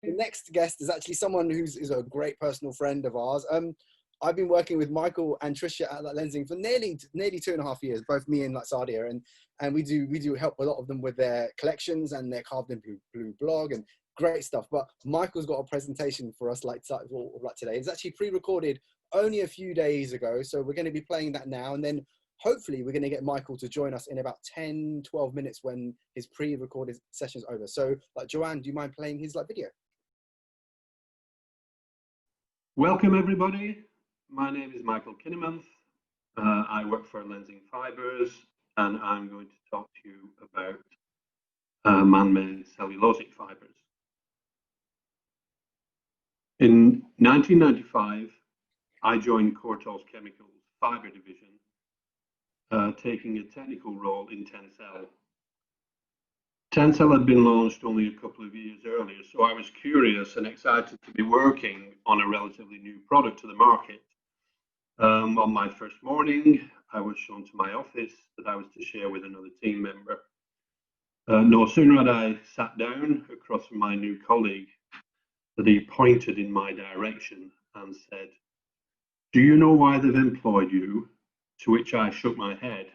The next guest is actually someone is a great personal friend of ours. I've been working with Michael and Tricia at Lensing for nearly 2.5 years, both me and Sadia, and we do help a lot of them with their collections and their Carved in Blue blog and great stuff. But Michael's got a presentation for us like today. It's actually pre-recorded only a few days ago, so we're going to be playing that now, and then hopefully we're going to get Michael to join us in about 10-12 minutes when his pre-recorded session's over. So Joanne, do you mind playing his video? Welcome everybody. My name is Michael Kinnemanth. I work for Lensing Fibres, and I'm going to talk to you about man-made cellulosic fibres. In 1995, I joined Courtaulds Chemicals fibre division, taking a technical role in Tencel. Tencel had been launched only a couple of years earlier, so I was curious and excited to be working on a relatively new product to the market. On my first morning, I was shown to my office that I was to share with another team member. No sooner had I sat down across from my new colleague that he pointed in my direction and said, "Do you know why they've employed you?" To which I shook my head.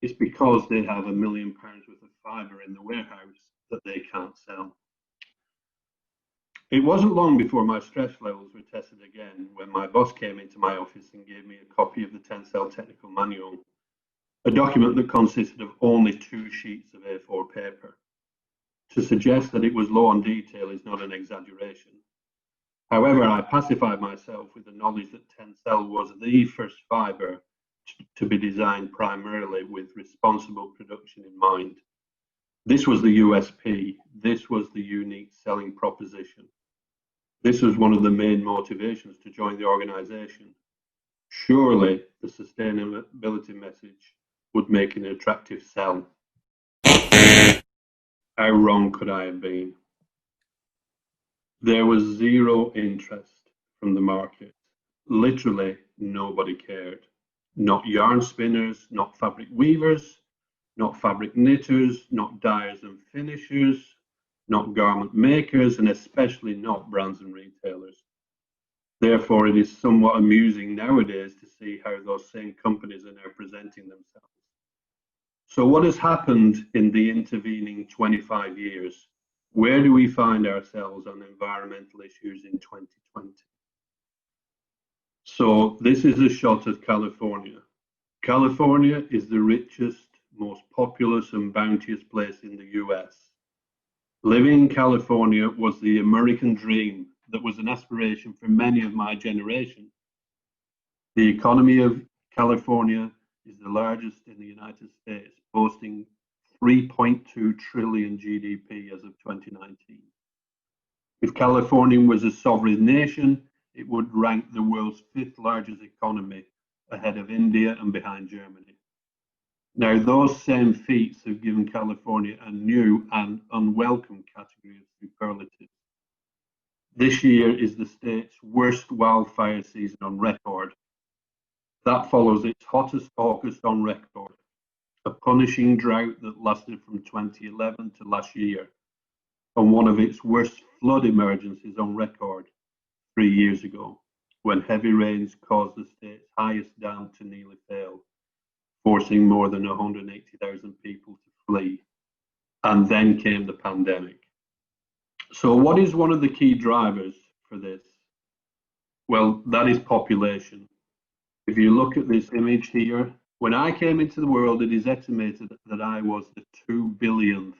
"It's because they have £1 million worth of fibre in the warehouse that they can't sell." It wasn't long before my stress levels were tested again when my boss came into my office and gave me a copy of the Tencel technical manual, a document that consisted of only 2 sheets of A4 paper. To suggest that it was low on detail is not an exaggeration. However, I pacified myself with the knowledge that Tencel was the first fibre to be designed primarily with responsible production in mind. This was the USP. This was the unique selling proposition. This was one of the main motivations to join the organisation. Surely the sustainability message would make an attractive sell. How wrong could I have been? There was zero interest from the market. Literally nobody cared. Not yarn spinners, not fabric weavers, not fabric knitters, not dyers and finishers, not garment makers, and especially not brands and retailers. Therefore, it is somewhat amusing nowadays to see how those same companies are now presenting themselves. So what has happened in the intervening 25 years? Where do we find ourselves on environmental issues in 2020? So this is a shot of California. California is the richest, most populous and bounteous place in the US. Living in California was the American dream that was an aspiration for many of my generation. The economy of California is the largest in the United States, boasting 3.2 trillion GDP as of 2019. If California was a sovereign nation, it would rank the world's 5th largest economy, ahead of India and behind Germany. Now, those same feats have given California a new and unwelcome category of superlatives. This year is the state's worst wildfire season on record. That follows its hottest August on record, a punishing drought that lasted from 2011 to last year, and one of its worst flood emergencies on record 3 years ago, when heavy rains caused the state's highest dam to nearly fail, forcing more than 180,000 people to flee. And then came the pandemic. So what is one of the key drivers for this? Well, that is population. If you look at this image here, when I came into the world, it is estimated that I was the 2 billionth,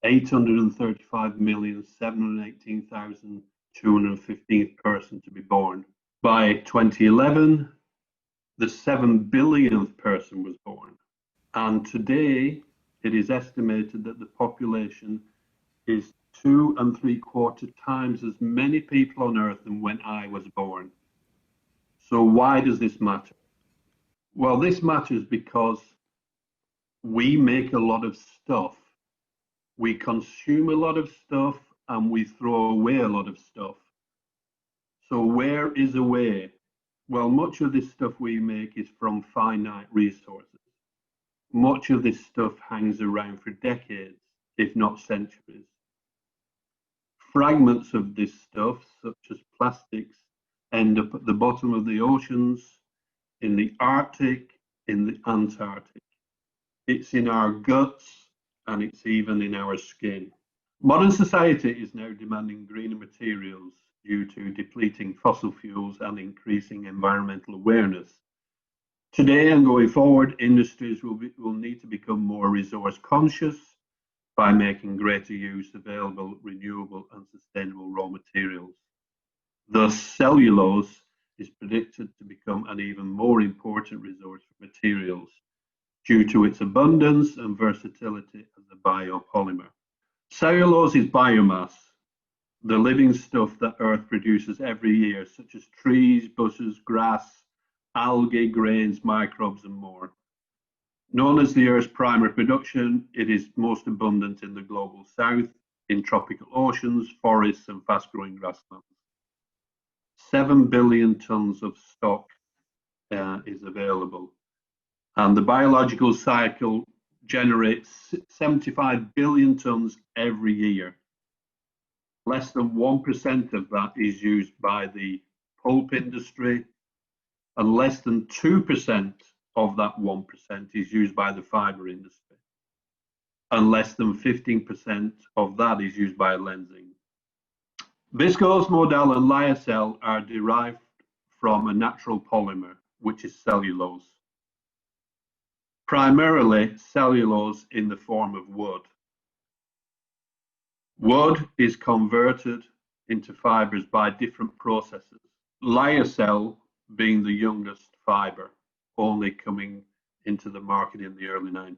835,718,215th person to be born. By 2011, the 7 billionth person was born. And today, it is estimated that the population is 2 3/4 times as many people on Earth than when I was born. So why does this matter? Well, this matters because we make a lot of stuff. We consume a lot of stuff and we throw away a lot of stuff. So where is away? Well, much of this stuff we make is from finite resources. Much of this stuff hangs around for decades, if not centuries. Fragments of this stuff, such as plastics, end up at the bottom of the oceans, in the Arctic, in the Antarctic. It's in our guts, and it's even in our skin. Modern society is now demanding greener materials due to depleting fossil fuels and increasing environmental awareness. Today and going forward, industries will need to become more resource conscious by making greater use of available, renewable and sustainable raw materials. Thus, cellulose is predicted to become an even more important resource for materials due to its abundance and versatility as a biopolymer. Cellulose is biomass, the living stuff that Earth produces every year, such as trees, bushes, grass, algae, grains, microbes, and more. Known as the Earth's primary production, it is most abundant in the global south, in tropical oceans, forests, and fast-growing grasslands. 7 billion tons of stock is available, and the biological cycle generates 75 billion tons every year. Less than 1% of that is used by the pulp industry, and less than 2% of that 1% is used by the fiber industry, and less than 15% of that is used by lensing. Viscose, modal, and lyocell are derived from a natural polymer, which is cellulose. Primarily cellulose in the form of wood. Wood is converted into fibers by different processes. Lyocell being the youngest fiber, only coming into the market in the early 90s.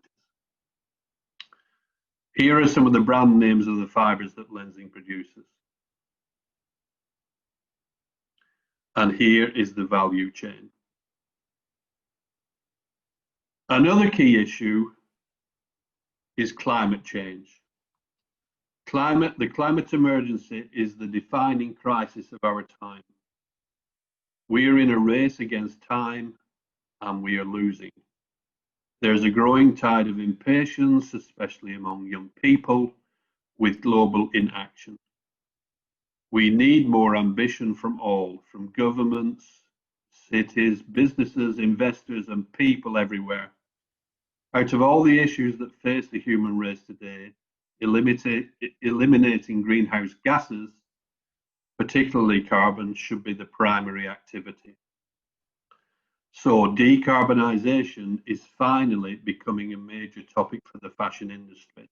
Here are some of the brand names of the fibers that Lenzing produces. And here is the value chain. Another key issue is climate change. The climate emergency is the defining crisis of our time. We are in a race against time, and we are losing. There's a growing tide of impatience, especially among young people, with global inaction. We need more ambition from all, from governments, cities, businesses, investors, and people everywhere. Out of all the issues that face the human race today, eliminating greenhouse gases, particularly carbon, should be the primary activity. So decarbonisation is finally becoming a major topic for the fashion industry.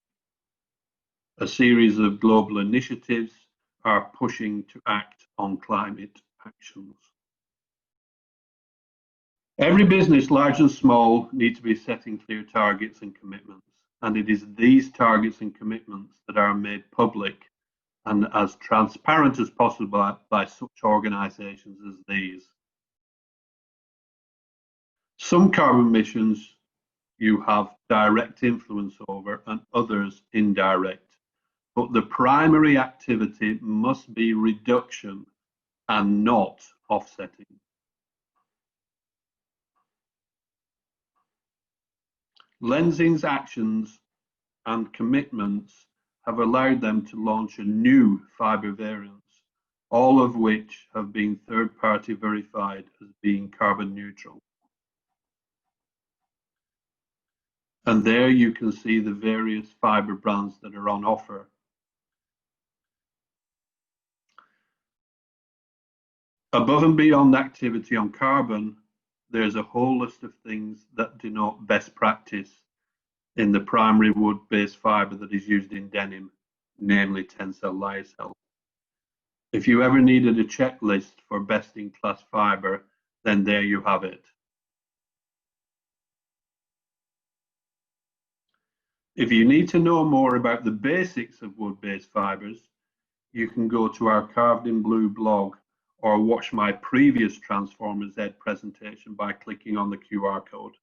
A series of global initiatives are pushing to act on climate actions. Every business, large and small, needs to be setting clear targets and commitments, and it is these targets and commitments that are made public and as transparent as possible by such organisations as these. Some carbon emissions you have direct influence over and others indirect, but the primary activity must be reduction and not offsetting. Lenzing's actions and commitments have allowed them to launch a new fibre variants, all of which have been third-party verified as being carbon neutral. And there you can see the various fibre brands that are on offer. Above and beyond activity on carbon, there's a whole list of things that denote best practice in the primary wood-based fibre that is used in denim, namely Tencel lyocell. If you ever needed a checklist for best-in-class fibre, then there you have it. If you need to know more about the basics of wood-based fibres, you can go to our Carved in Blue blog or watch my previous Transformer Z presentation by clicking on the QR code.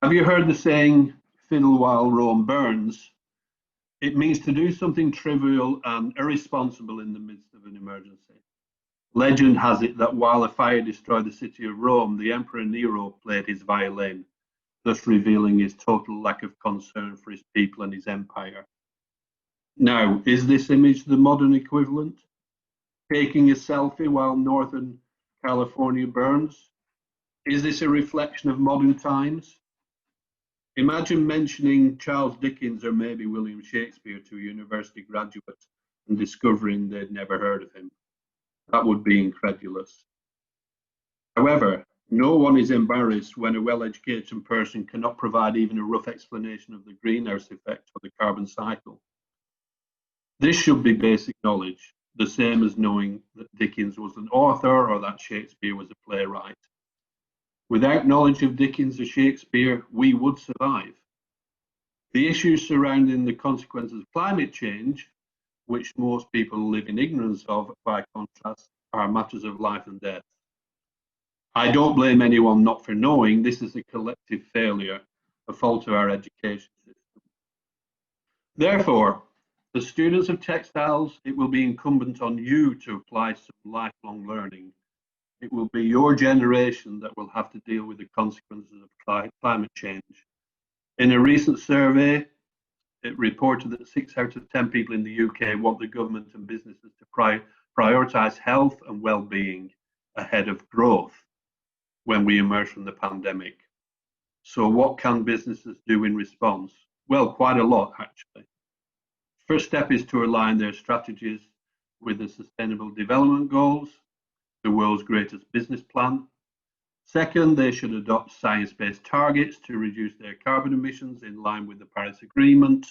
Have you heard the saying, fiddle while Rome burns? It means to do something trivial and irresponsible in the midst of an emergency. Legend has it that while a fire destroyed the city of Rome, the Emperor Nero played his violin, thus revealing his total lack of concern for his people and his empire. Now, is this image the modern equivalent? Taking a selfie while Northern California burns? Is this a reflection of modern times? Imagine mentioning Charles Dickens or maybe William Shakespeare to a university graduate and discovering they'd never heard of him. That would be incredulous. However, no one is embarrassed when a well-educated person cannot provide even a rough explanation of the greenhouse effect or the carbon cycle. This should be basic knowledge, the same as knowing that Dickens was an author or that Shakespeare was a playwright. Without knowledge of Dickens or Shakespeare, we would survive. The issues surrounding the consequences of climate change, which most people live in ignorance of, by contrast, are matters of life and death. I don't blame anyone not for knowing. This is a collective failure, a fault of our education system. Therefore, as students of textiles, it will be incumbent on you to apply some lifelong learning. It will be your generation that will have to deal with the consequences of climate change. In a recent survey, it reported that 6 out of 10 people in the UK want the government and businesses to prioritise health and well-being ahead of growth when we emerge from the pandemic. So what can businesses do in response? Well, quite a lot, actually. First step is to align their strategies with the Sustainable Development Goals, the world's greatest business plan. Second, they should adopt science-based targets to reduce their carbon emissions in line with the Paris Agreement.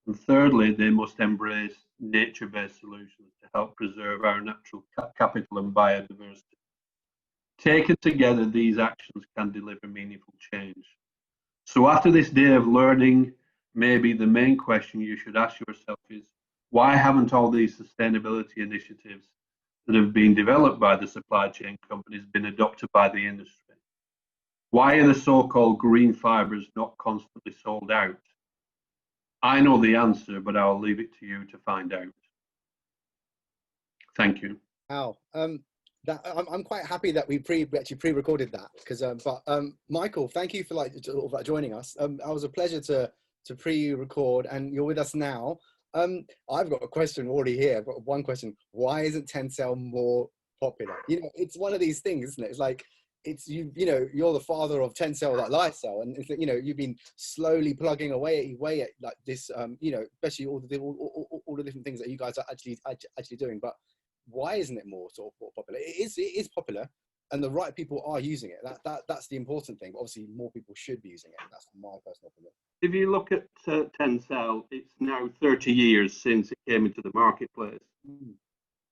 And thirdly, they must embrace nature-based solutions to help preserve our natural capital and biodiversity. Taken together, these actions can deliver meaningful change. So after this day of learning, maybe the main question you should ask yourself is, why haven't all these sustainability initiatives that have been developed by the supply chain companies been adopted by the industry? Why are the so-called green fibres not constantly sold out? I know the answer, but I'll leave it to you to find out. Thank you. Wow. I'm quite happy that we actually pre-recorded that, because Michael, thank you for joining us. It was a pleasure to pre-record, and you're with us now. I've got a question already here. I've got one question: why isn't Tencel more popular? You know, it's one of these things, isn't it? It's like you're the father of Tencel, like Lifestyle, and it's, you've been slowly plugging away at like this, especially all the different things that you guys are actually doing, but why isn't it more sort of popular? It is popular, and the right people are using it. That's the important thing. But obviously, more people should be using it. That's my personal opinion. If you look at Tencel, it's now 30 years since it came into the marketplace,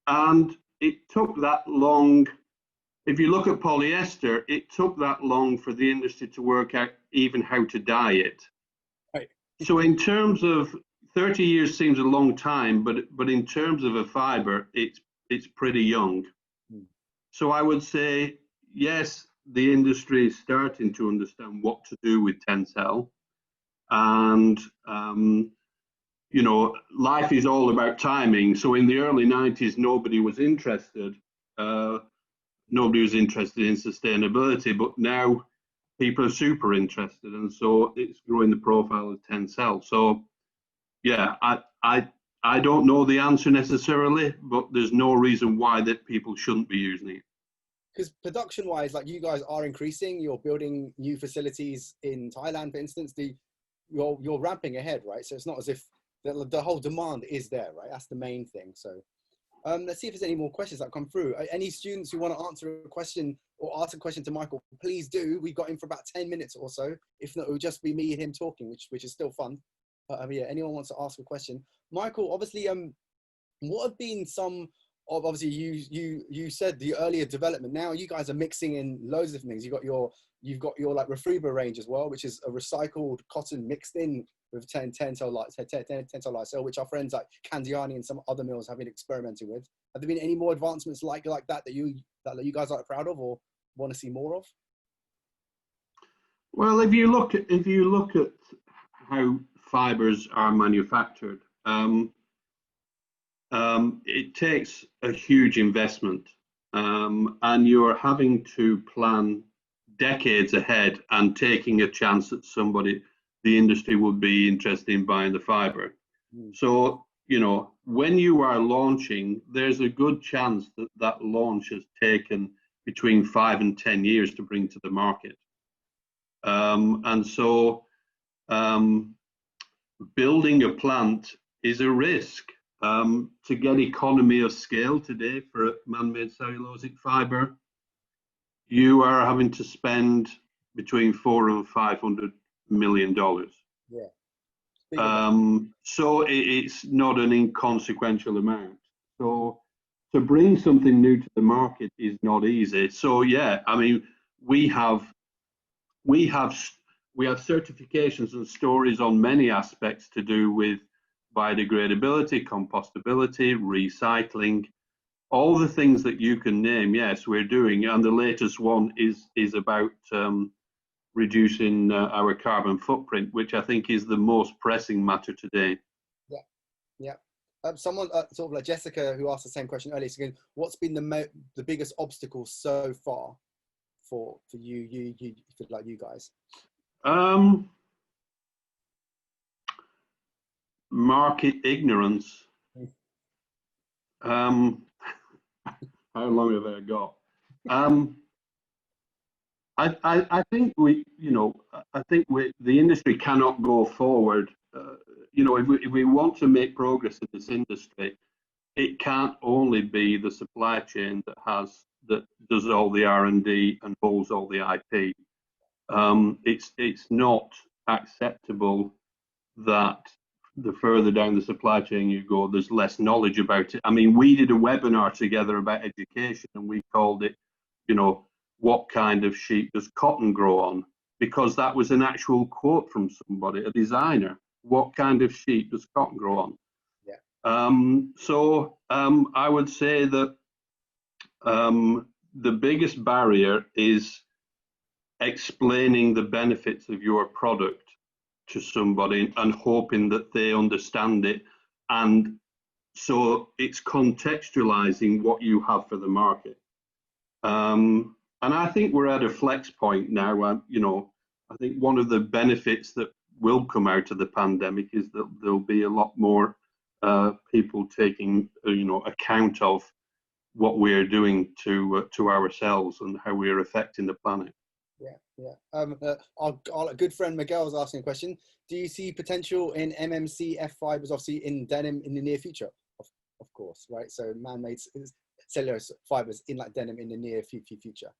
and it took that long. If you look at polyester, it took that long for the industry to work out even how to dye it. Right. So in terms of 30 years seems a long time, but in terms of a fiber, it's pretty young. So I would say, yes, the industry is starting to understand what to do with Tencel. And, life is all about timing. So in the early 90s, nobody was interested. Nobody was interested in sustainability, but now people are super interested. And so it's growing the profile of Tencel. So, yeah, I don't know the answer necessarily, but there's no reason why that people shouldn't be using it. Because production-wise, like you guys are increasing, you're building new facilities in Thailand, for instance. You're ramping ahead, right? So it's not as if the whole demand is there, right? That's the main thing. So let's see if there's any more questions that come through. Any students who want to answer a question or ask a question to Michael, please do. We've got him for about 10 minutes or so. If not, it will just be me and him talking, which is still fun. Yeah, anyone wants to ask a question. Michael, obviously, what have been some of, obviously you said the earlier development. Now you guys are mixing in loads of different things. You've got your like Refriba range as well, which is a recycled cotton mixed in with Tencel Lifestyle, which our friends like Candiani and some other mills have been experimenting with. Have there been any more advancements like that you guys are proud of or want to see more of? Well, if you look at how fibers are manufactured, it takes a huge investment, and you're having to plan decades ahead and taking a chance that the industry would be interested in buying the fiber. Mm. So, you know, when you are launching, there's a good chance that that launch has taken between 5 and 10 years to bring to the market. And so building a plant is a risk. To get economy of scale today for a man-made cellulosic fiber, you are having to spend between $400 and $500 million. Yeah. So it's not an inconsequential amount. So to bring something new to the market is not easy. So yeah, I mean, we have certifications and stories on many aspects to do with biodegradability, compostability, recycling, all the things that you can name. Yes, we're doing, and the latest one is about reducing our carbon footprint, which I think is the most pressing matter today. Yeah, yeah. Someone sort of like Jessica, who asked the same question earlier, again, what's been the biggest obstacle so far for you like you guys? Market ignorance. How long have I got? I think the industry cannot go forward. If we want to make progress in this industry, it can't only be the supply chain that does all the R&D and holds all the IP. It's not acceptable that the further down the supply chain you go, there's less knowledge about it. I mean, we did a webinar together about education, and we called it, what kind of sheep does cotton grow on? Because that was an actual quote from somebody, a designer. What kind of sheep does cotton grow on? Yeah. I would say that the biggest barrier is explaining the benefits of your product to somebody and hoping that they understand it. And so it's contextualizing what you have for the market. And I think we're at a flex point now. I think one of the benefits that will come out of the pandemic is that there'll be a lot more people taking, account of what we're doing to ourselves and how we're affecting the planet. Yeah. Our good friend Miguel is asking a question. Do you see potential in MMCF fibers, obviously in denim, in the near future? Of course, right? So man-made cellulose fibers in like denim in the near future.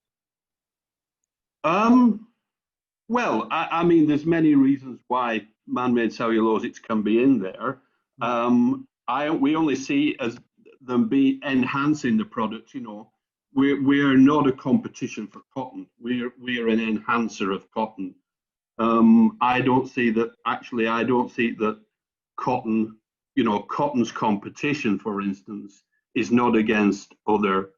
Well, I mean, there's many reasons why man-made cellulosics can be in there. We only see as them be enhancing the product. We're not a competition for cotton. We're an enhancer of cotton. I don't see that cotton, cotton's competition, for instance, is not against other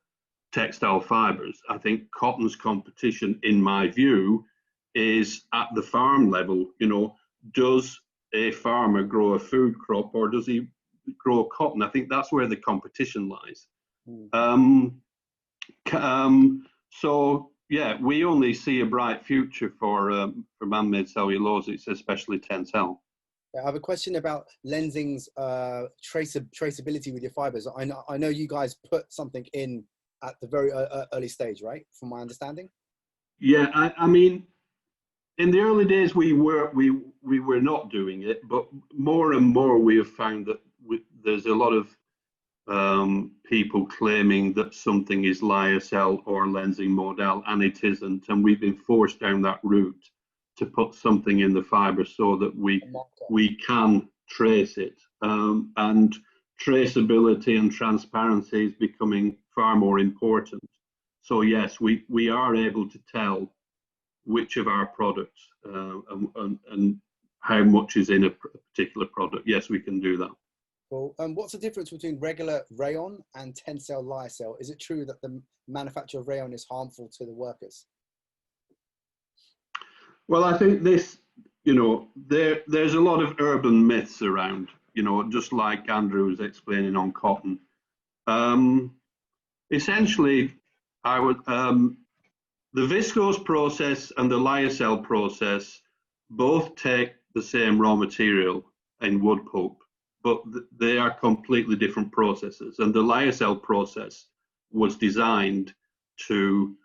textile fibers. I think cotton's competition, in my view, is at the farm level. Does a farmer grow a food crop or does he grow cotton? I think that's where the competition lies. So yeah, we only see a bright future for man-made cellulosics, especially Tencel. I have a question about Lenzing's traceability with your fibers. I know you guys put something in at the very early stage, right? From my understanding. Yeah, I mean, in the early days we were not doing it, but more and more we have found that there's a lot of people claiming that something is lyocell or Lenzing model, and it isn't, and we've been forced down that route to put something in the fiber so that we can trace it, and traceability and transparency is becoming far more important. So yes, we are able to tell which of our products and how much is in a particular product. Yes, we can do that. Cool. What's the difference between regular rayon and Tencel lyocell? Is it true that the manufacture of rayon is harmful to the workers? Well, I think this, there's a lot of urban myths around, just like Andrew was explaining on cotton. Essentially, the viscose process and the lyocell process both take the same raw material in wood pulp, but they are completely different processes. And the lyocell process was designed to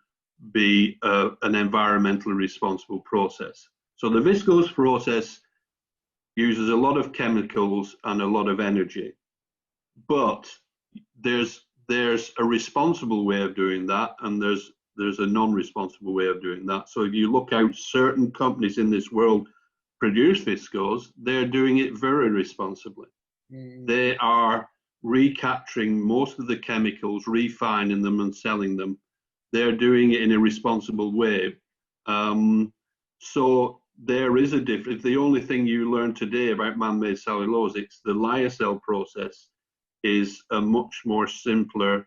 be an environmentally responsible process. So the viscose process uses a lot of chemicals and a lot of energy, but there's a responsible way of doing that, and there's a non-responsible way of doing that. So if you look out, certain companies in this world produce viscose, they're doing it very responsibly. They are recapturing most of the chemicals, refining them and selling them. They're doing it in a responsible way. So there is a difference. The only thing you learn today about man-made cellulose, it's the lyocell process is a much more simpler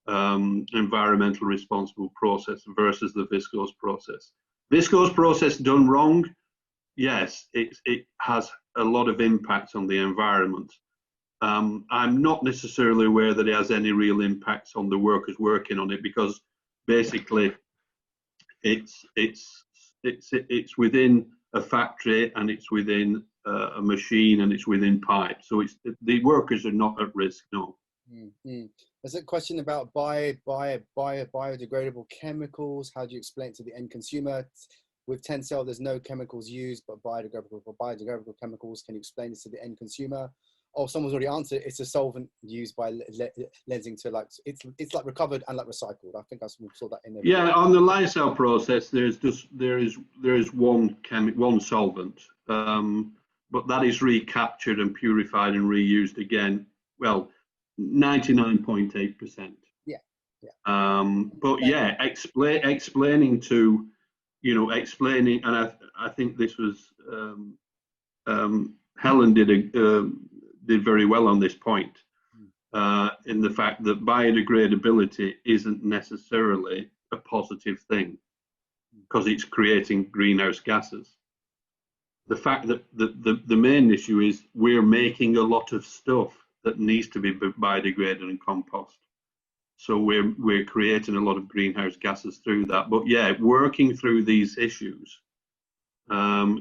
environmental responsible process versus the viscose process. Viscose process done wrong, yes, it has a lot of impact on the environment. I'm not necessarily aware that it has any real impacts on the workers working on it, because basically it's within a factory, and it's within a machine, and it's within pipe. So the workers are not at risk, no. There's a question about biodegradable chemicals. How do you explain it to the end consumer? With Tencel, there's no chemicals used, but biodegradable chemicals. Can you explain this to the end consumer? Oh, someone's already answered. It's a solvent used by lensing to, like, it's like recovered and like recycled. I think I saw that in there. Yeah, on the lyocell process, there is one solvent, but that is recaptured and purified and reused again. Well, 99.8%. Yeah. But yeah, explaining to, explaining, and I think this was Helen did very well on this point, in the fact that biodegradability isn't necessarily a positive thing, because it's creating greenhouse gases. The fact that the main issue is we're making a lot of stuff that needs to be biodegraded and compost. So we're creating a lot of greenhouse gases through that. But yeah, working through these issues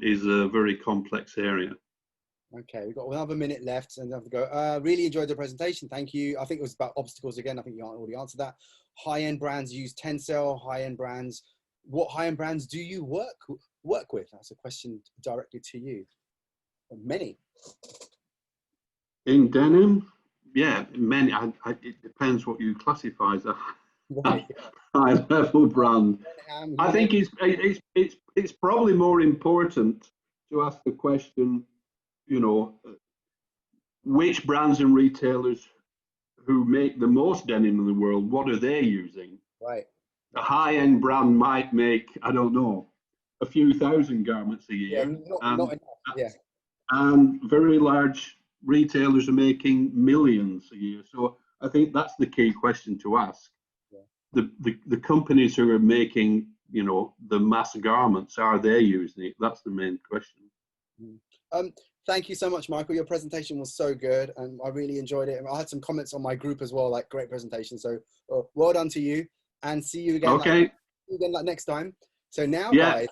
is a very complex area. Okay, we've got another minute left and I have to go. Really enjoyed the presentation. Thank you. I think it was about obstacles again. I think you already answered that. High-end brands use Tencel. High-end brands. What high-end brands do you work with? That's a question directly to you. Many. In denim, yeah, many. It depends what you classify as a high-level brand. I think it's probably more important to ask the question, which brands and retailers who make the most denim in the world, what are they using? Right. A high-end brand might make, I don't know, a few thousand garments a year. Yeah, not enough. Yeah. And very large retailers are making millions a year. So I think that's the key question to ask. Yeah. The companies who are making, the mass garments, are they using it? That's the main question. Thank you so much, Michael. Your presentation was so good, and I really enjoyed it. I had some comments on my group as well, like great presentation. So well done to you, and see you again. Okay. Next time. So now, yeah. guys.